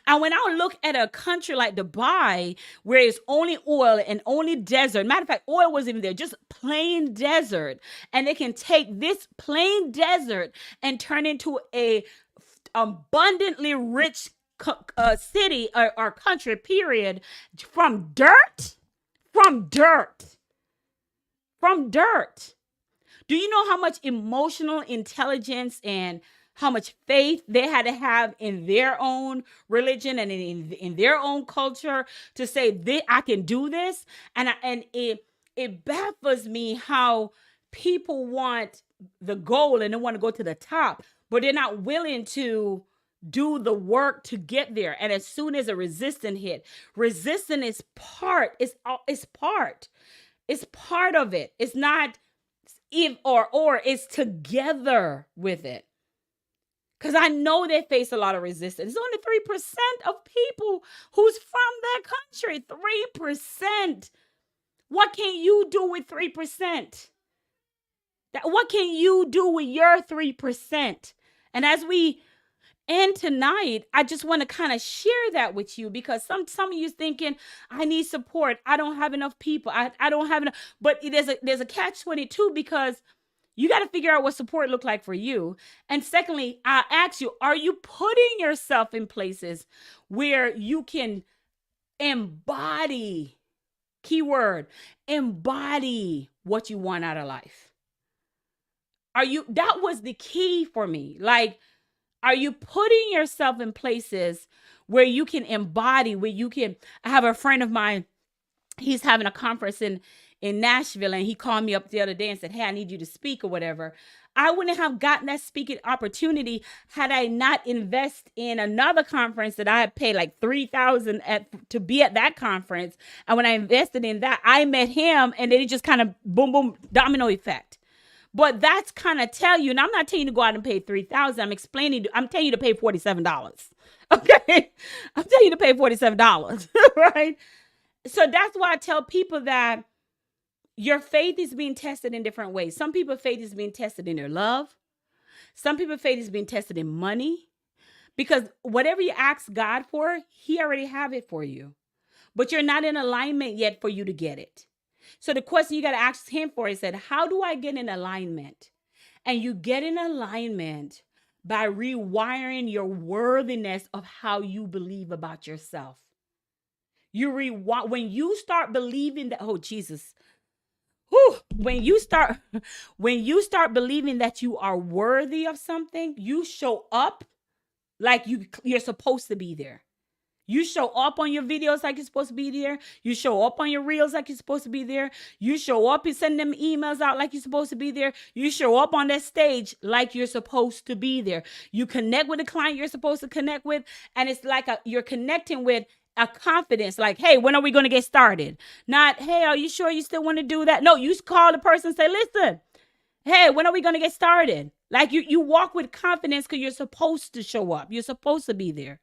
And when I look at a country like Dubai, where it's only oil and only desert, matter of fact, oil wasn't even there, just plain desert. And they can take this plain desert and turn into a abundantly rich city or country, period, from dirt. Do you know how much emotional intelligence and how much faith they had to have in their own religion and in their own culture to say, I can do this? And it baffles me how people want the goal and they want to go to the top, but they're not willing to do the work to get there. And as soon as a resistance hit, resistance is part. It's part. It's part of it. It's not if or it's together with it. Because I know they face a lot of resistance. It's only 3% of people who's from that country. 3%. What can you do with 3%? What can you do with your 3%? And as we end tonight, I just want to kind of share that with you, because some of you thinking, I need support. I don't have enough people. I don't have enough. But there's a catch-22, because you got to figure out what support look like for you. And secondly, I ask you, are you putting yourself in places where you can embody, keyword, embody what you want out of life? That was the key for me. Like, are you putting yourself in places where you can embody, I have a friend of mine, he's having a conference in Nashville, and he called me up the other day and said, hey, I need you to speak or whatever. I wouldn't have gotten that speaking opportunity had I not invest in another conference that I had paid like $3,000 to be at that conference. And when I invested in that, I met him, and then it just kind of boom, boom, domino effect. But that's kind of tell you, and I'm not telling you to go out and pay $3,000. I'm telling you to pay $47. Okay. I'm telling you to pay $47. Right. So that's why I tell people that your faith is being tested in different ways. Some people's faith is being tested in their love. Some people's faith is being tested in money, because whatever you ask God for, he already have it for you, but you're not in alignment yet for you to get it. So the question you got to ask him for is that, how do I get in alignment? And you get in alignment by rewiring your worthiness of how you believe about yourself. When you start believing that, oh, Jesus, when you start believing that you are worthy of something, you show up like you're supposed to be there. You show up on your videos like you're supposed to be there. You show up on your reels like you're supposed to be there. You show up and send them emails out like you're supposed to be there. You show up on that stage like you're supposed to be there. You connect with the client you're supposed to connect with, and it's like you're connecting with a confidence, like, hey, when are we going to get started? Not, hey, are you sure you still want to do that? No, you call the person and say, listen, hey, when are we going to get started? Like you walk with confidence because you're supposed to show up. You're supposed to be there.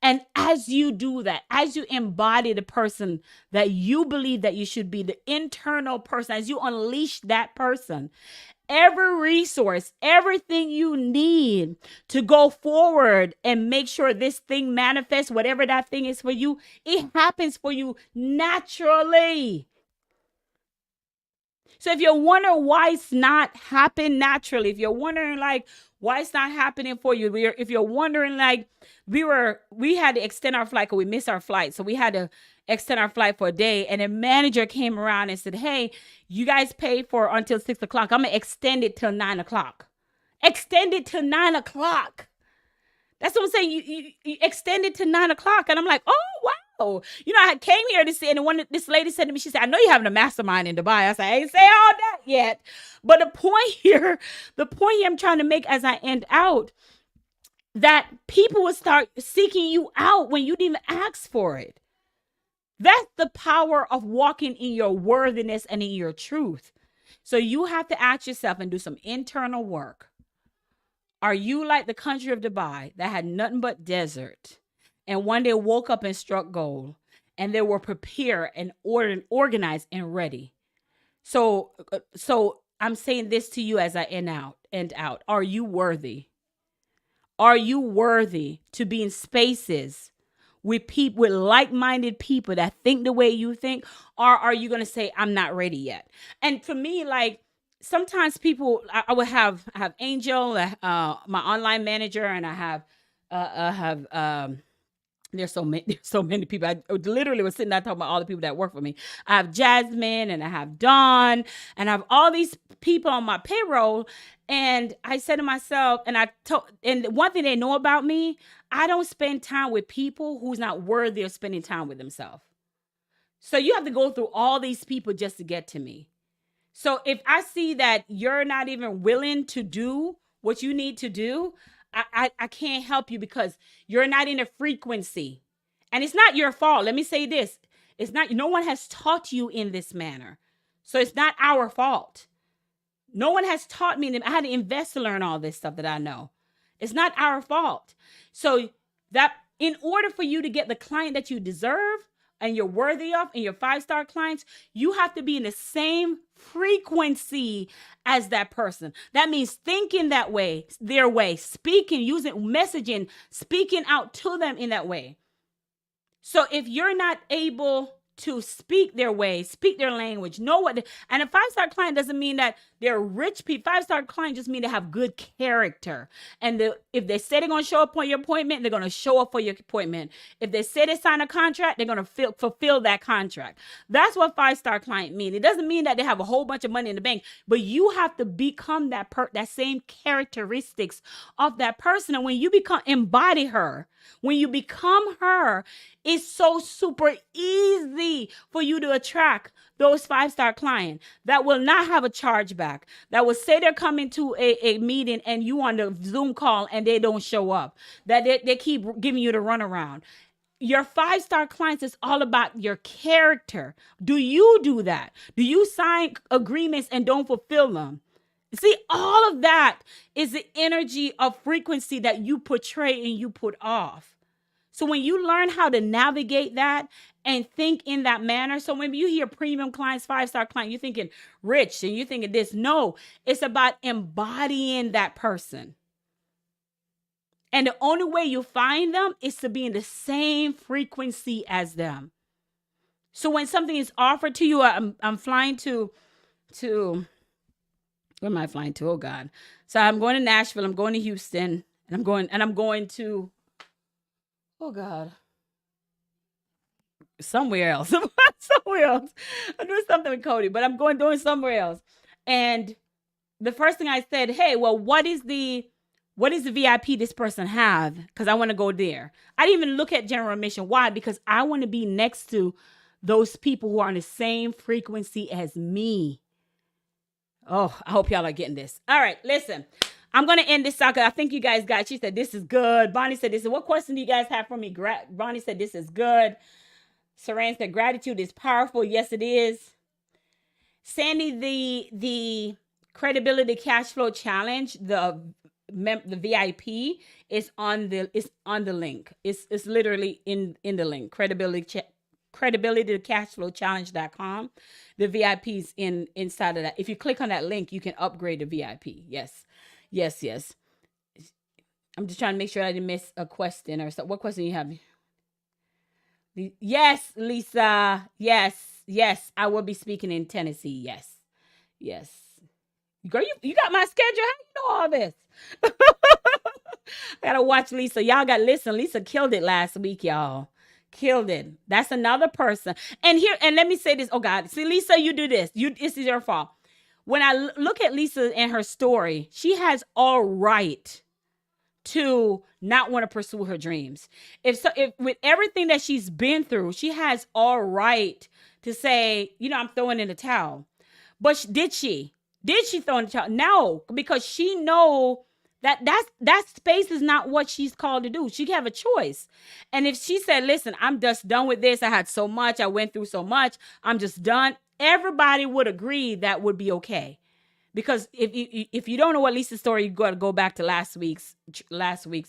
And as you do that, as you embody the person that you believe that you should be, the internal person, as you unleash that person, every resource, everything you need to go forward and make sure this thing manifests, whatever that thing is for you, it happens for you naturally. So if you're wondering why it's not happening naturally, if you're wondering like why it's not happening for you, if you're wondering like we had to extend our flight because we missed our flight, so we had to extend our flight for a day, and a manager came around and said, "Hey, you guys paid for until 6 o'clock. I'm gonna extend it till 9 o'clock. Extend it till 9 o'clock." That's what I'm saying. You extend it to 9 o'clock. And I'm like, oh, wow. You know, I came here to see, and this lady said to me, she said, I know you're having a mastermind in Dubai. I said, I ain't say all that yet. But the point here I'm trying to make as I end out, that people will start seeking you out when you didn't even ask for it. That's the power of walking in your worthiness and in your truth. So you have to ask yourself and do some internal work. Are you like the country of Dubai that had nothing but desert, and one day woke up and struck gold, and they were prepared and organized and ready? So I'm saying this to you as I end out. Are you worthy? Are you worthy to be in spaces with people, with like-minded people that think the way you think? Or are you going to say, I'm not ready yet? And for me, like, sometimes people, I would have Angel, my online manager, and I have there's so many people. I literally was sitting there talking about all the people that work for me. I have Jasmine, and I have Dawn, and I have all these people on my payroll. And I said to myself, and one thing they know about me, I don't spend time with people who's not worthy of spending time with themselves. So you have to go through all these people just to get to me. So if I see that you're not even willing to do what you need to do, I can't help you, because you're not in a frequency. And it's not your fault. Let me say this. It's not, no one has taught you in this manner. So it's not our fault. No one has taught me. I had to invest to learn all this stuff that I know. It's not our fault. So that in order for you to get the client that you deserve and you're worthy of, and your 5-star clients, you have to be in the same frequency as that person. That means thinking that way, their way, speaking, using messaging, speaking out to them in that way. So if you're not able to speak their way, speak their language, know what, and a 5-star client doesn't mean that they're rich people. 5-star client just mean they have good character. And if they say they're going to show up on your appointment, they're going to show up for your appointment. If they say they sign a contract, they're going to fulfill that contract. That's what 5-star client mean. It doesn't mean that they have a whole bunch of money in the bank, but you have to become that same characteristics of that person. And when you embody her, when you become her, it's so super easy for you to attract those 5-star clients that will not have a chargeback, that will say they're coming to a meeting and you on the Zoom call and they don't show up, that they keep giving you the runaround. Your 5-star clients is all about your character. Do you do that? Do you sign agreements and don't fulfill them? See, all of that is the energy of frequency that you portray and you put off. So when you learn how to navigate that and think in that manner, so when you hear premium clients, 5-star client, you're thinking rich and you're thinking this. No, it's about embodying that person. And the only way you find them is to be in the same frequency as them. So when something is offered to you, I'm flying to where am I flying to? Oh God. So I'm going to Nashville, I'm going to Houston, and I'm going to, oh God, somewhere else. Somewhere else. I'm doing something with Cody, but I'm doing somewhere else. And the first thing I said, hey, well, what is the VIP this person have? Because I want to go there. I didn't even look at general admission. Why? Because I want to be next to those people who are on the same frequency as me. Oh, I hope y'all are getting this. All right, listen. I'm going to end this out because I think you guys got it. She said, this is good. Bonnie said, this is, what question do you guys have for me? Bonnie said, this is good. Saran said, gratitude is powerful. Yes, it is. Sandy, the credibility cash flow challenge, the VIP is on the link. It's literally in the link. Credibility credibility to cashflowchallenge.com. The VIPs inside of that. If you click on that link, you can upgrade to VIP. Yes. Yes, yes. I'm just trying to make sure I didn't miss a question or so. What question you have? Yes, Lisa. Yes, yes. I will be speaking in Tennessee. Yes, yes. Girl, you got my schedule. How you know all this? I gotta watch Lisa. Y'all got listen. Lisa killed it last week, y'all. Killed it. That's another person. And let me say this. Oh God, see, Lisa, you do this. This is your fault. When I look at Lisa and her story, she has all right to not want to pursue her dreams. If with everything that she's been through, she has all right to say, I'm throwing in the towel. But did she? Did she throw in the towel? No, because she know that space is not what she's called to do. She can have a choice. And if she said, listen, I'm just done with this. I had so much. I went through so much. I'm just done. Everybody would agree that would be okay. Because if you don't know what Lisa's story, you got to go back to last week's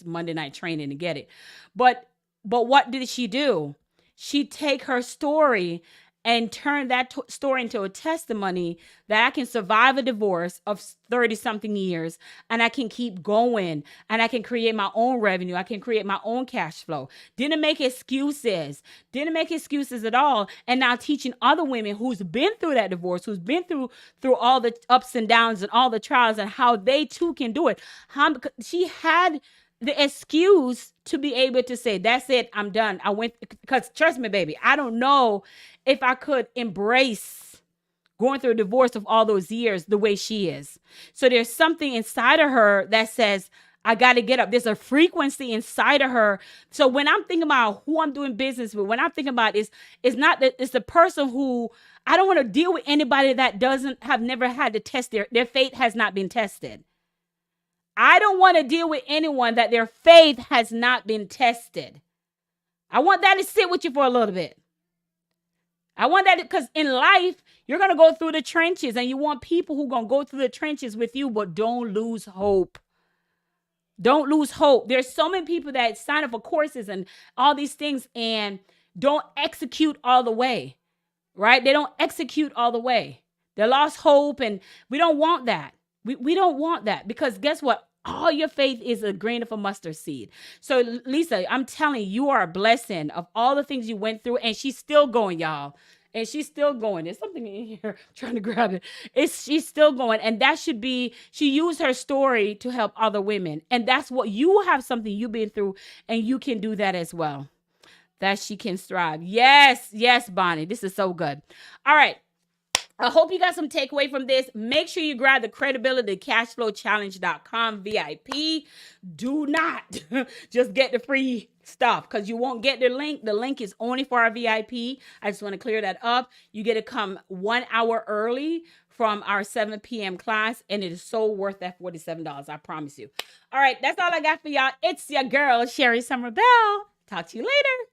Monday night training to get it. But what did she do? She take her story and turn that story into a testimony that I can survive a divorce of 30 something years and I can keep going and I can create my own revenue. I can create my own cash flow. Didn't make excuses at all. And now teaching other women who's been through that divorce, who's been through all the ups and downs and all the trials and how they too can do it. She had the excuse to be able to say, that's it, I'm done. I went, because trust me, baby, I don't know if I could embrace going through a divorce of all those years the way she is. So there's something inside of her that says, I got to get up. There's a frequency inside of her. So when I'm thinking about who I'm doing business with, when I'm thinking about it's not that it's the person who I don't want to deal with anybody that have never had to test their faith has not been tested. I don't want to deal with anyone that their faith has not been tested. I want that to sit with you for a little bit. I want that because in life, you're going to go through the trenches and you want people who are going to go through the trenches with you, but don't lose hope. Don't lose hope. There's so many people that sign up for courses and all these things and don't execute all the way, right? They don't execute all the way. They lost hope and we don't want that. We don't want that because guess what? All your faith is a grain of a mustard seed. So Lisa, I'm telling you, you are a blessing of all the things you went through and she's still going, y'all. And she's still going. There's something in here trying to grab it. She's still going. And that should be, she used her story to help other women. And that's what you have something you've been through and you can do that as well. That she can strive. Yes, Bonnie. This is so good. All right. I hope you got some takeaway from this. Make sure you grab the credibility cashflowchallenge.com VIP. Do not just get the free stuff because you won't get the link. The link is only for our VIP. I just want to clear that up. You get to come 1 hour early from our 7 p.m. class, and it is so worth that $47. I promise you. All right, that's all I got for y'all. It's your girl, Sherri Summer Bell. Talk to you later.